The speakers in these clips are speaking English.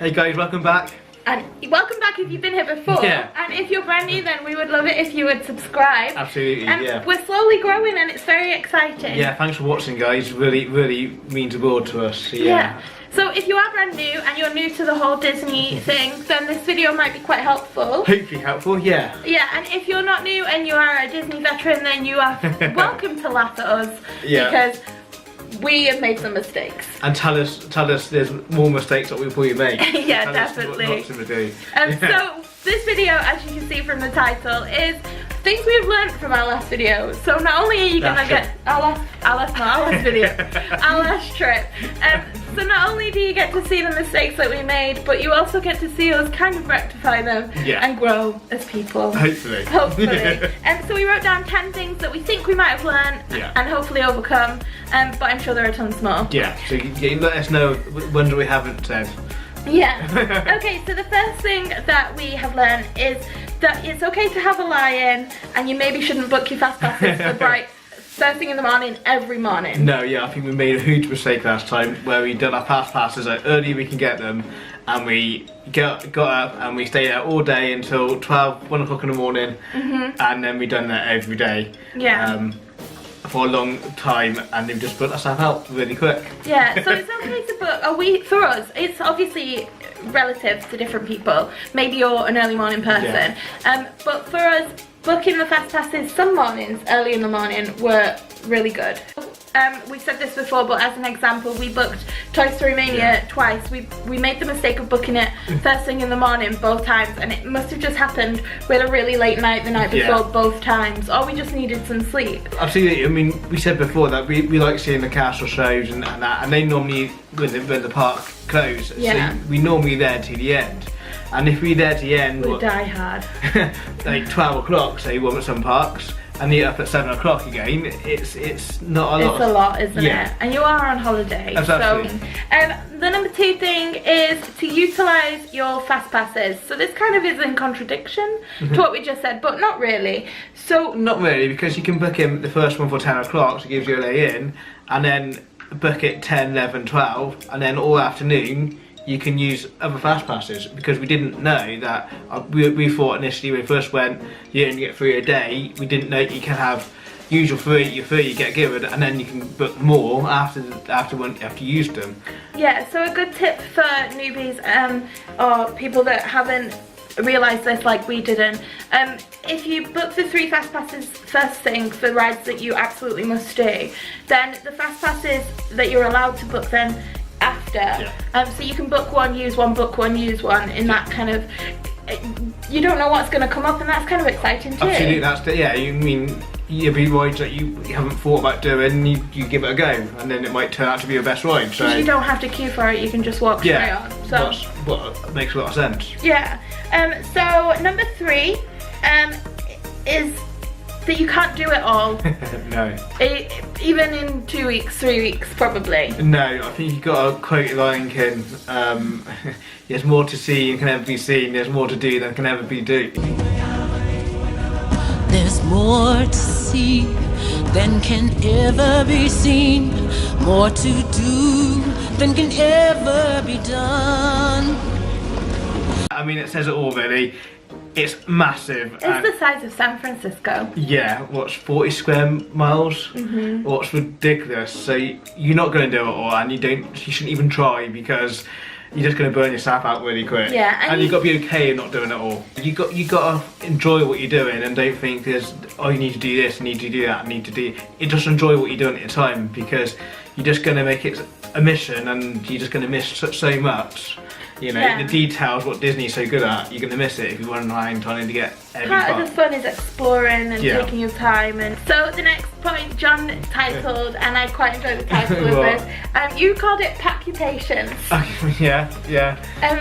Hey guys, welcome back. And welcome back if you've been here before. Yeah. And if you're brand new, then we would love it if you would subscribe. Absolutely, yeah. We're slowly growing and it's very exciting. Yeah, thanks for watching guys, really means the world to us. Yeah. So if you are brand new and you're new to the whole Disney thing, then this video might be quite helpful. Hopefully helpful, yeah. Yeah, and if you're not new and you are a Disney veteran, then you are welcome to laugh at us. Yeah. Because we have made some mistakes. And tell us there's more mistakes that we probably make. Yeah, tell definitely. Us what not to do. So this video, as you can see from the title, is things we've learned from our last video. So not only are you gonna get our last trip. So not only do you get to see the mistakes that we made, but you also get to see us kind of rectify them and grow as people. Hopefully. And so we wrote down 10 things that we think we might have learned and hopefully overcome. But I'm sure there are tons more. Yeah. So you let us know ones we haven't said. Yeah. Okay, so the first thing that we have learned is that it's okay to have a lie-in, and you maybe shouldn't book your fast passes for bright first thing in the morning every morning. No, yeah, I think we made a huge mistake last time where we did our fast passes as early as we can get them, and we got up and we stayed out all day until 1 o'clock in the morning, and then we done that every day. Yeah. For a long time, and they've just put ourselves out really quick. Yeah, so it's okay to book. For us, it's obviously relative to different people. Maybe you're an early morning person, but for us, booking the fast passes some mornings early in the morning were really good. We said this before, but as an example, we booked Toy Story Mania twice. We made the mistake of booking it first thing in the morning both times, and it must have just happened with a really late night the night before both times, or we just needed some sleep. Absolutely. I mean, we said before that we like seeing the castle shows and that, and they normally when the park closes, so we normally there to the end. And if we're there to the end, we die hard. Like 12 o'clock, say, one at some parks, and you're up at 7 o'clock again, it's not a lot. It's a lot, isn't it? And you are on holiday. Absolutely. So, the number 2 thing is to utilise your fast passes. So this kind of is in contradiction to what we just said, but not really. So not really, because you can book in the first one for 10 o'clock, so it gives you a lay in, and then book it 10, 11, 12, and then all afternoon you can use other fast passes, because we didn't know that, we thought initially when we first went you only get 3 a day. We didn't know you can have usual 3, your 3 you get given, and then you can book more after you used them. Yeah, so a good tip for newbies or people that haven't realised this like we didn't, if you book the 3 fast passes first thing for rides that you absolutely must do, then the fast passes that you're allowed to book then after, so you can book one, use one, book one, use one, in that kind of, you don't know what's going to come up, and that's kind of exciting too. Absolutely, that's you mean you'll be rides that you haven't thought about doing, you give it a go, and then it might turn out to be your best ride. So you don't have to queue for it, you can just walk straight on. So what makes a lot of sense. Yeah. So number 3 is that you can't do it all. No. Even in 2 weeks, 3 weeks, probably. No, I think you've got to quote Lion King. There's more to see than can ever be seen. There's more to do than can ever be do. There's more to see than can ever be seen. More to do than can ever be done. I mean, it says it all really. It's massive. It's the size of San Francisco. Yeah, what's 40 square miles? What's ridiculous. So you're not going to do it all, and you shouldn't even try, because you're just going to burn yourself out really quick. Yeah, and you've got to be okay in not doing it all. You got to enjoy what you're doing, and don't think there's, oh, you need to do this, you need to do that, you need to do. You just enjoy what you're doing at the time, because you're just going to make it a mission, and you're just going to miss so much. You know, the details, what Disney's so good at, you're going to miss it if you run around trying to get every part. Part of the fun is exploring and taking your time. And so the next point John titled, and I quite enjoyed the title of this, you called it Pack Your Patience. Yeah.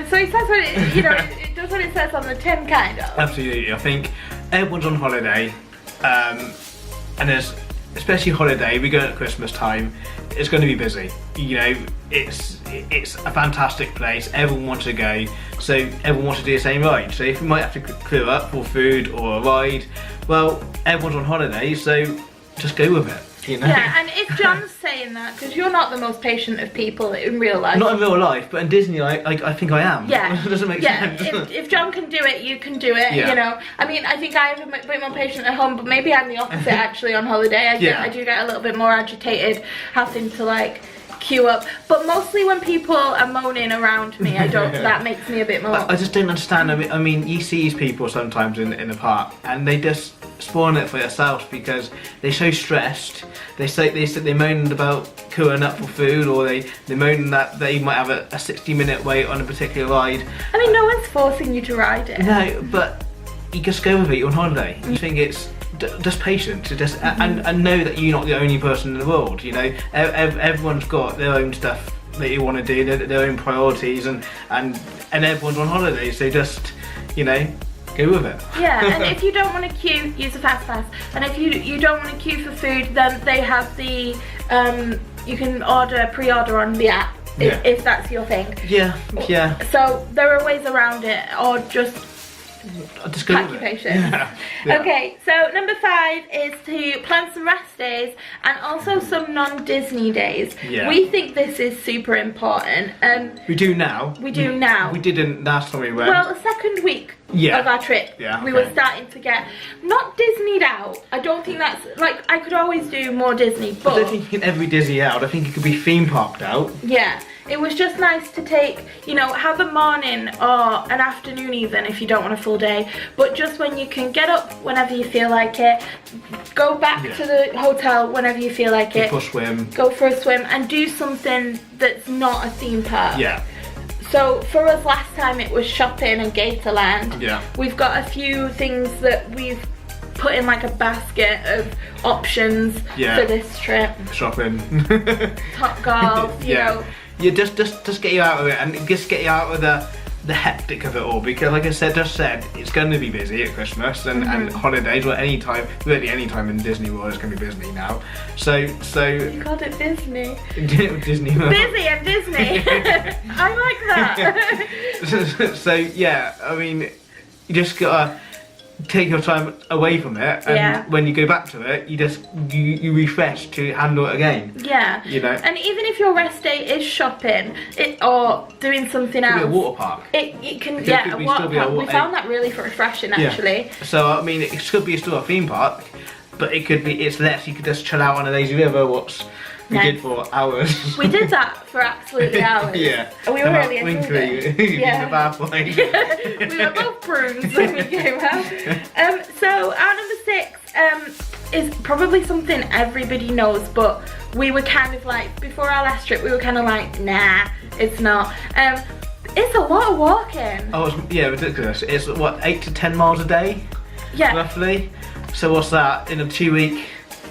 So it says what it does what it says on the tin, kind of. Absolutely. I think everyone's on holiday, and there's, especially holiday, we go at Christmas time, it's going to be busy. You know, it's a fantastic place, everyone wants to go, so everyone wants to do the same ride. So if we might have to clear up for food or a ride, well, everyone's on holiday, so just go with it. you know. Yeah, and if John's saying that, because you're not the most patient of people in real life. Not in real life, but in Disney, I think I am. Yeah. It doesn't make yeah. sense. If John can do it, you can do it. Yeah. You know. I mean, I think I have a bit more patient at home, but maybe I'm the opposite actually on holiday. I do get a little bit more agitated, having to like queue up. But mostly when people are moaning around me, I don't. That makes me a bit more. I just don't understand. I mean, you see these people sometimes in the park, and they just spoil it for themselves because they're so stressed. They moan about queuing up for food, or they moan that they might have a 60-minute wait on a particular ride. I mean, no one's forcing you to ride it. No, but you just go with it. You're on holiday. You think it's just patience, just and know that you're not the only person in the world. You know, everyone's got their own stuff that you want to do, their own priorities, and everyone's on holiday. So just, you know, go with it. Yeah, and if you don't want to queue, use a fast pass. And if you don't want to queue for food, then they have the you can pre-order on the app if that's your thing. Yeah. So there are ways around it, or just go pack with your it. patience. Yeah. Okay, so number 5 is to plan some rest days and also some non-Disney days. Yeah. We think this is super important. We do now. We do now. We didn't last time we went. Well, the second week of our trip, we were starting to get not Disneyed out. I don't think that's like I could always do more Disney, but I don't think you can ever be Disney out. I think it could be theme parked out. Yeah, it was just nice to take, you know, have a morning or an afternoon even if you don't want a full day, but just when you can get up whenever you feel like it, go back to the hotel whenever you feel like it, Go for a swim. go for a swim and do something that's not a theme park. Yeah. So for us last time it was shopping and Gatorland. Yeah. We've got a few things that we've put in like a basket of options for this trip. Shopping. Top golf, you know. Yeah, just get you out of it, and just get you out of the hectic of it all, because like I said, it's going to be busy at Christmas and holidays, or any time, really any time in Disney World is going to be busy now. So You called it Disney. Disney World. Busy and Disney. I like that. So yeah, I mean, you just gotta take your time away from it, and when you go back to it, you refresh to handle it again. Yeah. You know. And even if your rest day is shopping, or doing something else. It could be a water park. It can It a could water still be a park. We water- found that really refreshing actually. So I mean, it could be still a theme park, but it's less. You could just chill out on a lazy river. We did for hours. We did that for absolutely hours. Yeah. And we were really enjoying it. In the bathway. We were both prunes when we came out. So our number 6 is probably something everybody knows, but we were kind of like, before our last trip, we were kind of like, nah, it's not. It's a lot of walking. Oh, ridiculous. It's what, 8 to 10 miles a day? Yeah. Roughly. So what's that in a 2-week?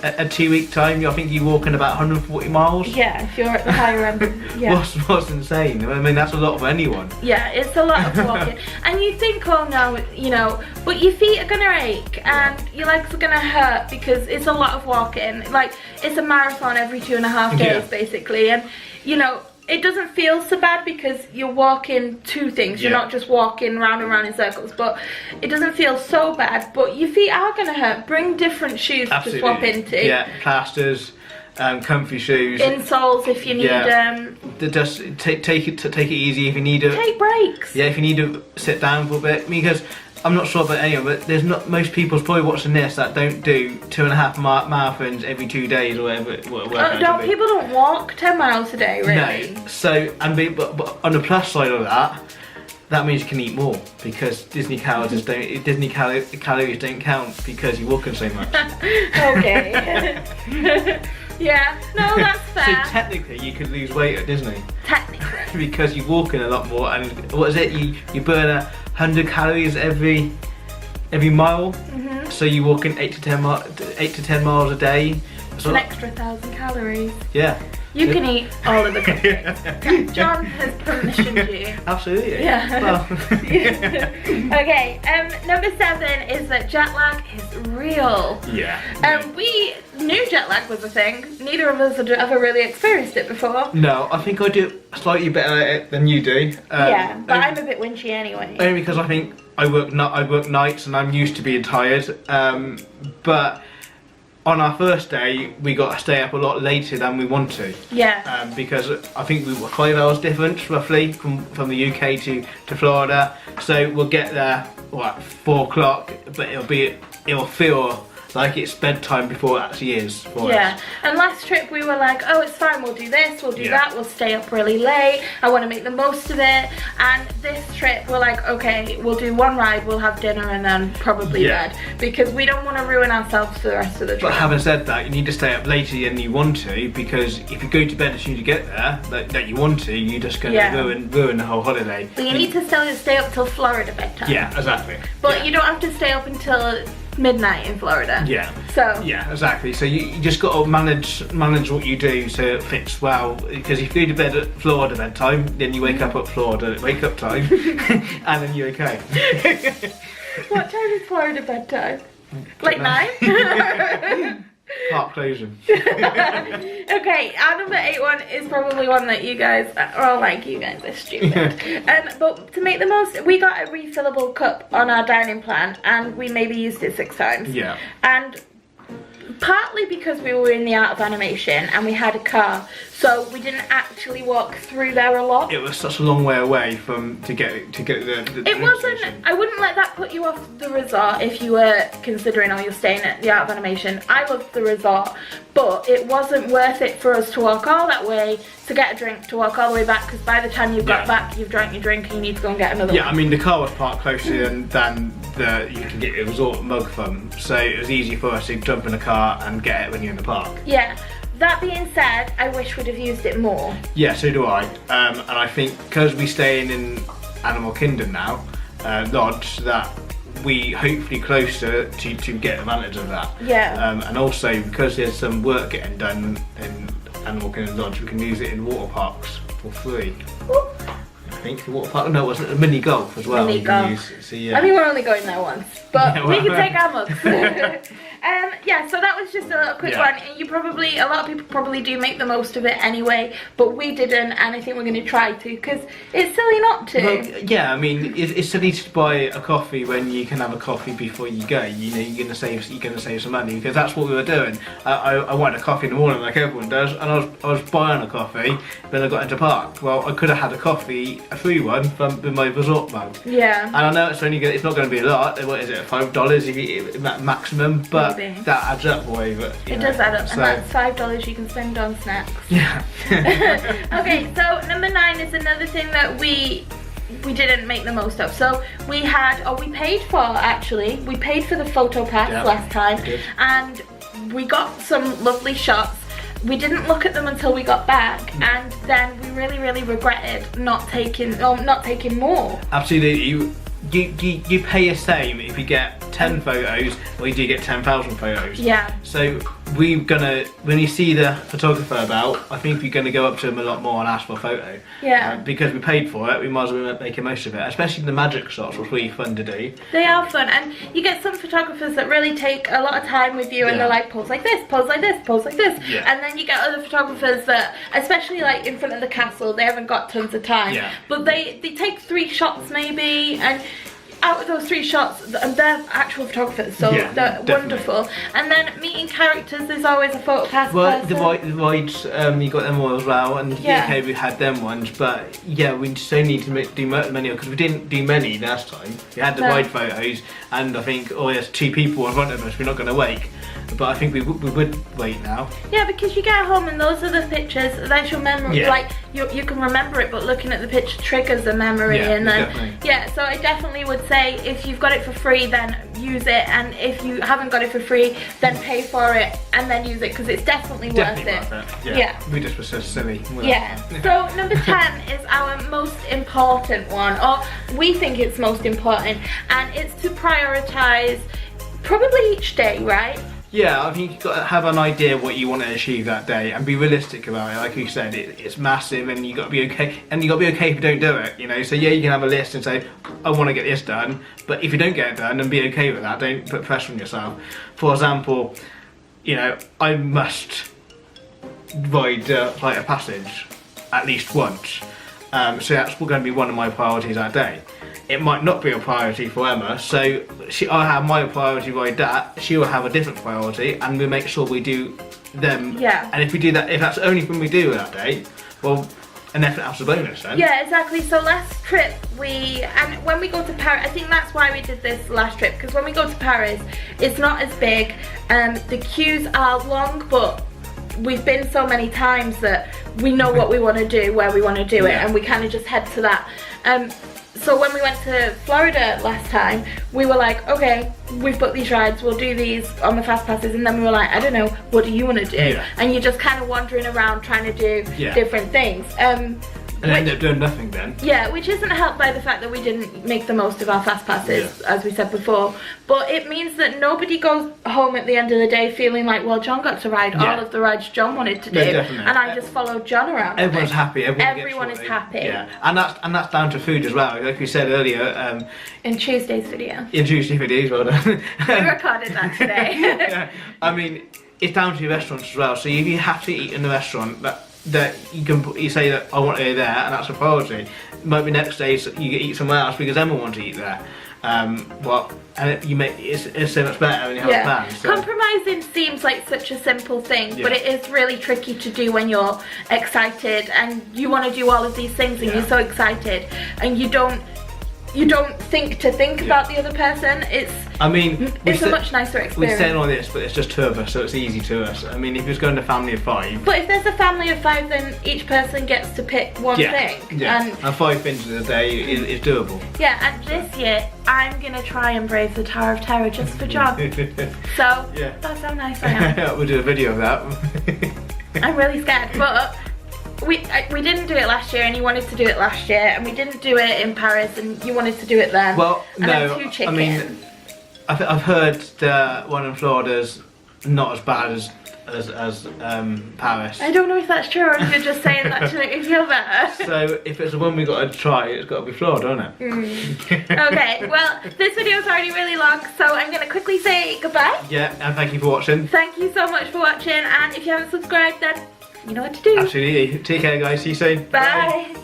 A 2-week time, I think you're walking about 140 miles. Yeah, if you're at the higher end. Yeah. What's insane? I mean, that's a lot for anyone. Yeah, it's a lot of walking. And you think, oh no, you know, but your feet are gonna ache and your legs are gonna hurt because it's a lot of walking. Like, it's a marathon every 2.5 days basically. And, you know, it doesn't feel so bad because you're walking two things. You're not just walking round and round in circles, but it doesn't feel so bad. But your feet are gonna hurt. Bring different shoes to swap into. Yeah, plasters, comfy shoes. Insoles if you need Just take it easy if you need to. Take breaks. Yeah, if you need to sit down for a bit, because I'm not sure about anyone, but there's not most people's probably watching this that don't do 2.5 marathons every 2 days or whatever. People don't walk 10 miles a day, really. No. So but on the plus side of that means you can eat more, because Disney calories don't count because you're walking so much. Okay. Yeah, no, that's fair. So technically you could lose weight at Disney. Technically. Because you're walking a lot more, and what is it? You burn 100 calories every mile. So you're walking 8 to 10 miles a day. It's an extra 1,000 calories. Yeah. You can eat all of the cupcakes. John has permissioned you. Absolutely. Yeah. Well. Okay, number 7 is that jet lag is real. Yeah. We knew jet lag was a thing. Neither of us had ever really experienced it before. No, I think I do slightly better at it than you do. Yeah, but I'm a bit winchy anyway. Only because I think I work nights and I'm used to being tired. But on our first day, we got to stay up a lot later than we want to. Yeah. Because I think we were 5 hours difference roughly from the UK to Florida. So we'll get there at 4 o'clock, but it'll feel like it's bedtime before it actually is for us. And last trip we were like, oh, it's fine, we'll do this, we'll do that, we'll stay up really late, I want to make the most of it. And this trip we're like, okay, we'll do one ride, we'll have dinner and then probably bed, because we don't want to ruin ourselves for the rest of the trip. But having said that, you need to stay up later than you want to, because if you go to bed as soon as you get there, that you want to, you're just going to ruin the whole holiday. But you need to stay up till Florida bedtime. Yeah, exactly. But you don't have to stay up until midnight in Florida. Yeah. So. Yeah, exactly. So you just got to manage what you do so it fits well. Because if you go to bed at Florida bedtime, then you wake up at Florida wake up time, and then you're okay. What time is Florida bedtime? Like 9? Park closing. Okay, our number 8 one is probably one that you guys are like, you guys are stupid. But to make the most, we got a refillable cup on our dining plan and we maybe used it 6 times. Yeah. And partly because we were in the art of animation and we had a car, so we didn't actually walk through there a lot. It was such a long way away to get the It wasn't, I wouldn't let that put you off the resort if you were considering, or you're staying at the Art of Animation. I loved the resort, but it wasn't worth it for us to walk all that way to get a drink, to walk all the way back, because by the time you've got back, you've drank your drink and you need to go and get another one. I mean, the car was parked closer than you can get your resort mug from, so it was easy for us to jump in a car and get it when you're in the park. Yeah. That being said, I wish we'd have used it more. Yeah, so do I. And I think because we stay in Animal Kingdom now, Lodge, that we hopefully closer to get advantage of that. Yeah. And also because there's some work getting done in Animal Kingdom Lodge, we can use it in water parks for free. Ooh. I think the water park. No, it wasn't a mini golf as well. Mini golf. So, yeah. I mean, we're only going there once, but Yeah, we can well. take our mugs. Yeah, so that was just a little quick one. And a lot of people probably do make the most of it anyway, but we didn't, and I think we're going to try to, because it's silly not to. Well, yeah, I mean, it's silly to buy a coffee when you can have a coffee before you go. You know, you're gonna save some money, because that's what we were doing. I wanted a coffee in the morning like everyone does, and I was buying a coffee. Then I got into park. Well, I could have had a free one from my resort mug. Yeah. And I know it's not going to be a lot. What is it, $5 if you maximum? But Maybe. that adds up way. But It does add up, and that's $5 you can spend on snacks. Yeah. Okay, so number 9 is another thing that we didn't make the most of. So we paid for, actually. We paid for the photo pass last time, and we got some lovely shots. We didn't look at them until we got back, and then we really regretted not taking more. Absolutely. You pay the same if you get 10 photos or you do get 10,000 photos. Yeah. So when you see the photographer about, I think we're gonna go up to him a lot more and ask for a photo. Yeah. Because we paid for it, we might as well make the most of it. Especially the magic shots was really fun to do. They are fun, and you get some photographers that really take a lot of time with you, and they're like, pose like this, pose like this, pose like this. Yeah. And then you get other photographers that, especially like in front of the castle, they haven't got tons of time. Yeah. But they take 3 shots maybe, and out of those 3 shots, they're actual photographers, so they're definitely wonderful. And then meeting characters, there's always a photo pass Well, the person. rides, you got them all as well, and okay, we had them ones, but yeah, we just don't need to do many, because we didn't do many last time. We had the ride photos, and I think, there's 2 people in front of us, we're not going to wait. But I think we would wait now. Yeah, because you get home and those are the pictures, that's your memory. Yeah. Like, you can remember it, but looking at the picture triggers the memory. Yeah, and then, definitely. yeah, so I definitely would say if you've got it for free, then use it. And if you haven't got it for free, then pay for it and then use it, because it's definitely worth it. Yeah. We just were so silly. Yeah. So number 10 is our most important one, or we think it's most important, and it's to prioritize probably each day, right? Yeah, I think you've got to have an idea what you want to achieve that day and be realistic about it. Like you said, it's massive, and you got to be okay. And you got to be okay if you don't do it. You know, so yeah, you can have a list and say, I want to get this done. But if you don't get it done, then be okay with that. Don't put pressure on yourself. For example, you know, I must ride Flight of Passage at least once. So that's going to be one of my priorities that day. it might not be a priority for Emma, so I have my priority by that, she will have a different priority, and we make sure we do them. Yeah. And if we do that, if that's the only thing we do that day, well, an effort that's a bonus then. Yeah, exactly. So last trip and when we go to Paris, I think that's why we did this last trip, because when we go to Paris, it's not as big, the queues are long, but we've been so many times that we know what we want to do, where we want to do it, and we kind of just head to that. So when we went to Florida last time, we were like, okay, we've booked these rides, we'll do these on the fast passes, and then we were like, I don't know, what do you want to do? Yeah. And you're just kind of wandering around trying to do different things. And end up doing nothing then. Yeah, which isn't helped by the fact that we didn't make the most of our fast passes, as we said before. But it means that nobody goes home at the end of the day feeling like, well, John got to ride all of the rides John wanted to do, definitely. and I just followed John around. Everyone's happy. Everyone is happy. Yeah, and that's down to food as well. Like we said earlier. In Tuesday's video. In Tuesday videos, well done. We recorded that today. Yeah, I mean, it's down to your restaurants as well. So if you have to eat in the restaurant, that you say that I want to go there, and that's a priority. It might be next day so you eat somewhere else because Emma wants to eat there. And you make it's so much better when you have a plan. So. Compromising seems like such a simple thing, but it is really tricky to do when you're excited and you want to do all of these things and you're so excited and you don't think about the other person. It's a much nicer experience. We're saying all this, but it's just 2 of us, so it's easy to us. I mean, if it's going to a family of 5. But if there's a family of 5, then each person gets to pick one thing. Yeah, and 5 things in a day is doable. Yeah, and this year, I'm going to try and brave the Tower of Terror just for John. So, that's how nice I am. We'll do a video of that. I'm really scared, but we didn't do it last year, and you wanted to do it last year, and we didn't do it in Paris, and you wanted to do it then. Well, and no, then 2 chickens. I mean, I've heard the one in Florida's not as bad as Paris. I don't know if that's true, or if you're just saying that to make me feel better. So if it's the one we got to try, it's got to be Florida, hasn't it? Okay, well, this video's already really long, so I'm going to quickly say goodbye. Yeah, and thank you for watching. Thank you so much for watching, and if you haven't subscribed, then you know what to do. Absolutely. Take care, guys. See you soon. Bye.